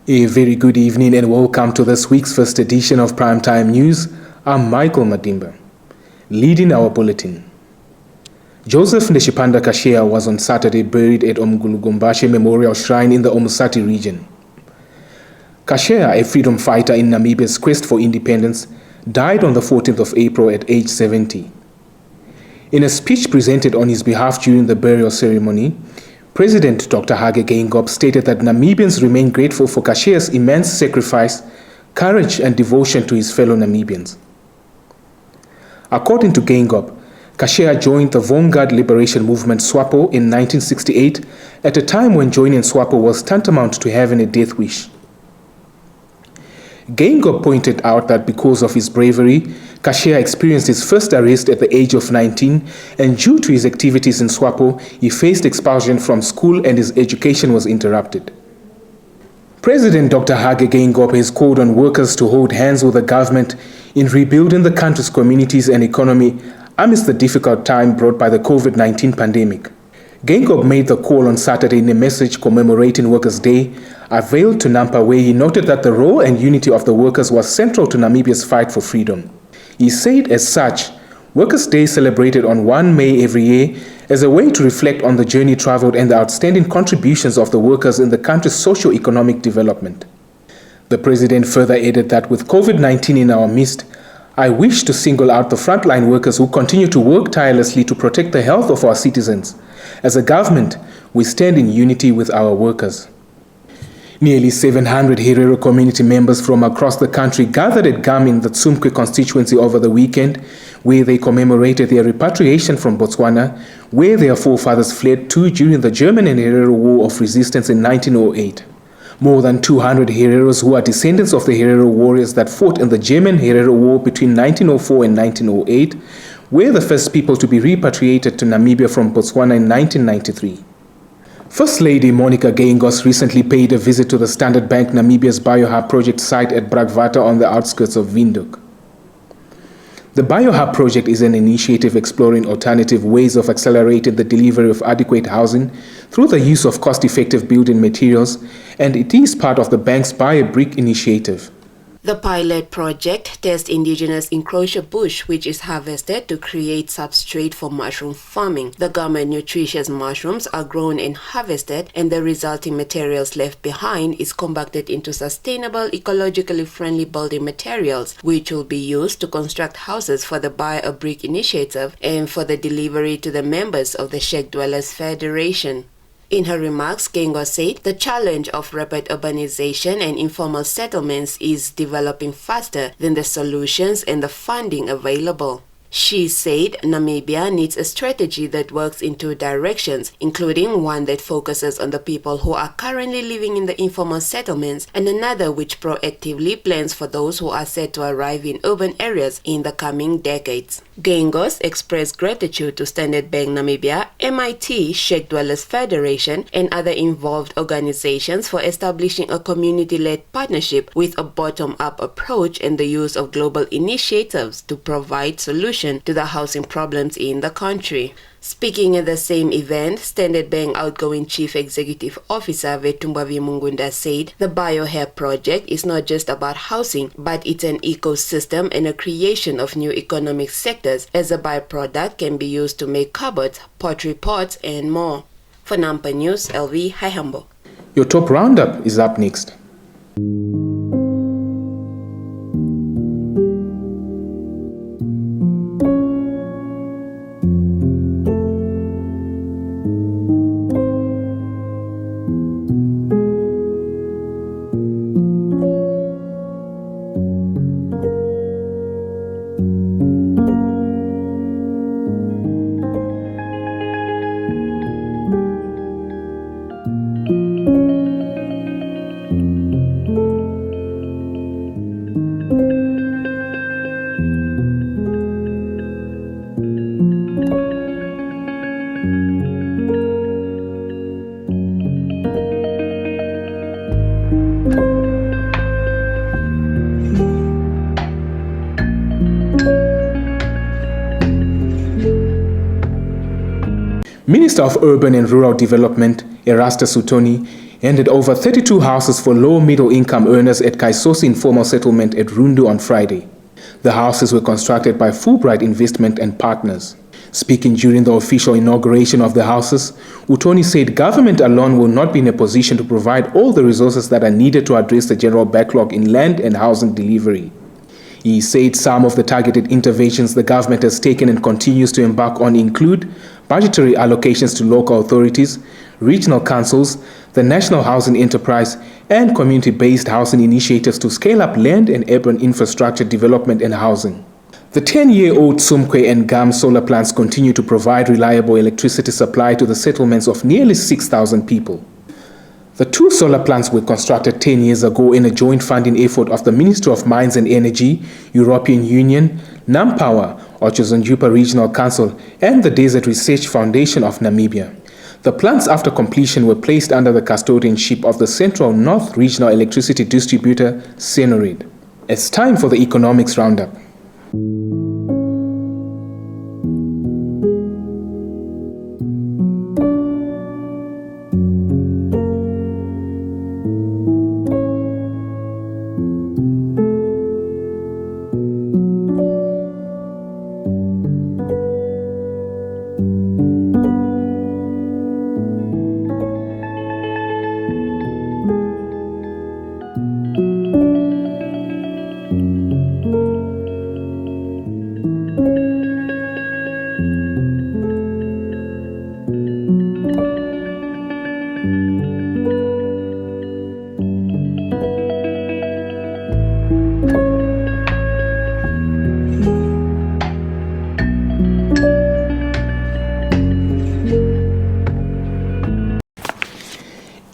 A very good evening and welcome to this week's first edition of Primetime News. I'm Michael Madimba. Leading our bulletin. Joseph Neshipanda Kashea was on Saturday buried at Omgulugumbashe Memorial Shrine in the Omusati region. Kashea, a freedom fighter in Namibia's quest for independence, died on the 14th of April at age 70. In a speech presented on his behalf during the burial ceremony, President Dr. Hage Geingob stated that Namibians remain grateful for Kashea's immense sacrifice, courage and devotion to his fellow Namibians. According to Geingob, Kashea joined the Vanguard Liberation Movement SWAPO in 1968 at a time when joining SWAPO was tantamount to having a death wish. Geingob pointed out that because of his bravery, Kashea experienced his first arrest at the age of 19, and due to his activities in SWAPO, he faced expulsion from school and his education was interrupted. President Dr. Hage Geingob has called on workers to hold hands with the government in rebuilding the country's communities and economy amidst the difficult time brought by the COVID-19 pandemic. Geingob made the call on Saturday in a message commemorating Workers' Day, unveiled to Nampa, where he noted that the role and unity of the workers was central to Namibia's fight for freedom. He said, as such, Workers' Day celebrated on 1 May every year as a way to reflect on the journey traveled and the outstanding contributions of the workers in the country's socio-economic development. The president further added that with COVID-19 in our midst, I wish to single out the frontline workers who continue to work tirelessly to protect the health of our citizens. As a government, we stand in unity with our workers. Nearly 700 Herero community members from across the country gathered at Gam in the Tsumkwe constituency over the weekend, where they commemorated their repatriation from Botswana, where their forefathers fled to during the German and Herero War of Resistance in 1908. More than 200 Hereros who are descendants of the Herero warriors that fought in the German-Herero War between 1904 and 1908 were the first people to be repatriated to Namibia from Botswana in 1993. First Lady Monica Geingob recently paid a visit to the Standard Bank Namibia's BioHub project site at Bragvata on the outskirts of Windhoek. The BioHub project is an initiative exploring alternative ways of accelerating the delivery of adequate housing through the use of cost-effective building materials, and it is part of the bank's Buy a Brick initiative. The pilot project tests indigenous enclosure bush, which is harvested to create substrate for mushroom farming. The government nutritious mushrooms are grown and harvested, and the resulting materials left behind is compacted into sustainable, ecologically friendly building materials, which will be used to construct houses for the Buy a Brick initiative and for the delivery to the members of the Shack Dwellers Federation. In her remarks, Geingob said the challenge of rapid urbanization and informal settlements is developing faster than the solutions and the funding available. She said Namibia needs a strategy that works in two directions, including one that focuses on the people who are currently living in the informal settlements and another which proactively plans for those who are set to arrive in urban areas in the coming decades. Geingob expressed gratitude to Standard Bank Namibia, MIT, Shack Dwellers Federation, and other involved organizations for establishing a community-led partnership with a bottom-up approach and the use of global initiatives to provide solutions to the housing problems in the country. Speaking at the same event, Standard Bank outgoing Chief Executive Officer Vetumbavi Mungunda said the BioHub project is not just about housing, but it's an ecosystem and a creation of new economic sectors. As a byproduct can be used to make cupboards, pottery pots, and more. For Nampa News, LV Haihambo. Your top roundup is up next. Minister of Urban and Rural Development, Erastus Utomi, handed over 32 houses for low-middle income earners at Kaisosi Informal Settlement at Rundu on Friday. The houses were constructed by Fulbright Investment and Partners. Speaking during the official inauguration of the houses, Utoni said government alone will not be in a position to provide all the resources that are needed to address the general backlog in land and housing delivery. He said some of the targeted interventions the government has taken and continues to embark on include budgetary allocations to local authorities, regional councils, the National Housing Enterprise, and community-based housing initiatives to scale up land and urban infrastructure development and housing. The 10-year-old Sumkwe and Gam solar plants continue to provide reliable electricity supply to the settlements of nearly 6,000 people. The two solar plants were constructed 10 years ago in a joint funding effort of the Ministry of Mines and Energy, European Union, NamPower, Otjozondjupa Regional Council, and the Desert Research Foundation of Namibia. The plants, after completion, were placed under the custodianship of the Central North Regional Electricity Distributor, Senoride. It's time for the Economics Roundup.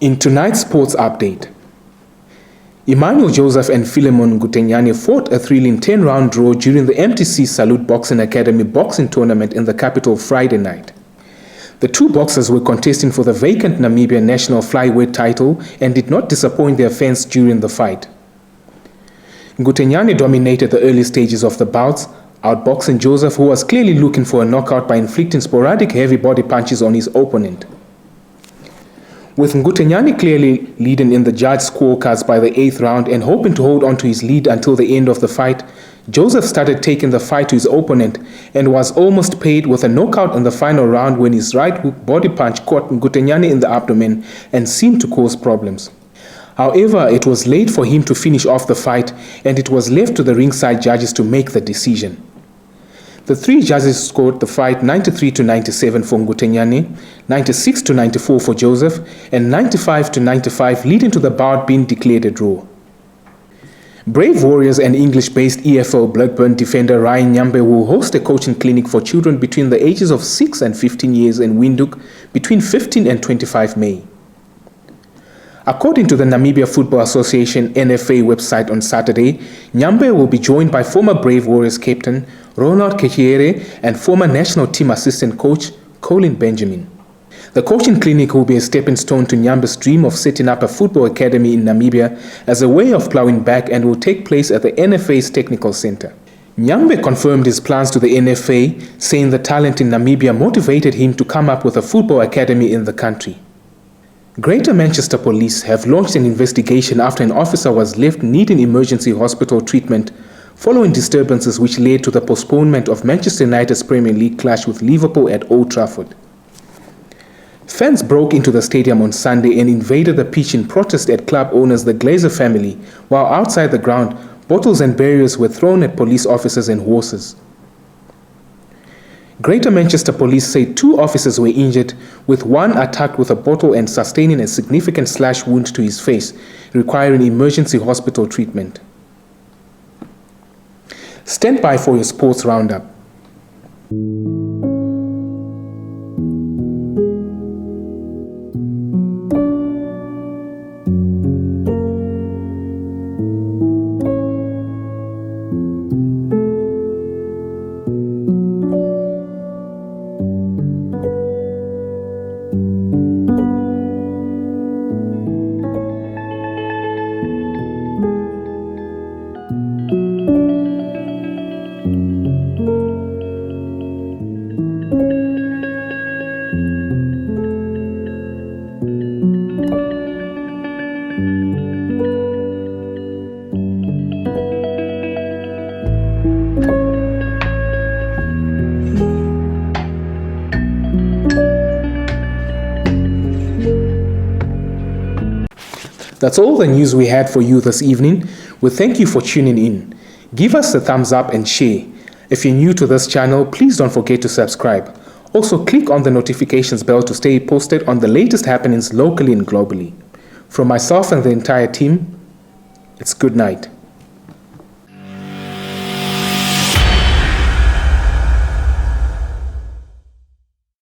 In tonight's sports update, Emmanuel Joseph and Philemon Ngutenyane fought a thrilling 10-round draw during the MTC Salute Boxing Academy boxing tournament in the capital Friday night. The two boxers were contesting for the vacant Namibian national flyweight title and did not disappoint their fans during the fight. Ngutenyane dominated the early stages of the bouts, outboxing Joseph, who was clearly looking for a knockout by inflicting sporadic heavy body punches on his opponent. With Ngutenyane clearly leading in the judge scorecards by the 8th round and hoping to hold on to his lead until the end of the fight, Joseph started taking the fight to his opponent and was almost paid with a knockout in the final round when his right hook body punch caught Ngutenyane in the abdomen and seemed to cause problems. However, it was late for him to finish off the fight, and it was left to the ringside judges to make the decision. The three judges scored the fight 93-97 for Ngutenyane, 96-94 for Joseph, and 95-95, leading to the bout being declared a draw. Brave Warriors and English-based EFL Blackburn defender Ryan Nyambe will host a coaching clinic for children between the ages of 6 and 15 years in Windhoek between 15 and 25 May. According to the Namibia Football Association NFA website on Saturday, Nyambe will be joined by former Brave Warriors captain Ronald Kechiere and former national team assistant coach Colin Benjamin. The coaching clinic will be a stepping stone to Nyambe's dream of setting up a football academy in Namibia as a way of plowing back, and will take place at the NFA's Technical Center. Nyambe confirmed his plans to the NFA, saying the talent in Namibia motivated him to come up with a football academy in the country. Greater Manchester Police have launched an investigation after an officer was left needing emergency hospital treatment following disturbances which led to the postponement of Manchester United's Premier League clash with Liverpool at Old Trafford. Fans broke into the stadium on Sunday and invaded the pitch in protest at club owners the Glazer family, while outside the ground, bottles and barriers were thrown at police officers and horses. Greater Manchester Police say 2 officers were injured, with one attacked with a bottle and sustaining a significant slash wound to his face, requiring emergency hospital treatment. Stand by for your sports roundup. That's all the news we had for you this evening. We thank you for tuning in. Give us a thumbs up and share. If you're new to this channel, please don't forget to subscribe. Also, click on the notifications bell to stay posted on the latest happenings locally and globally. From myself and the entire team, it's good night.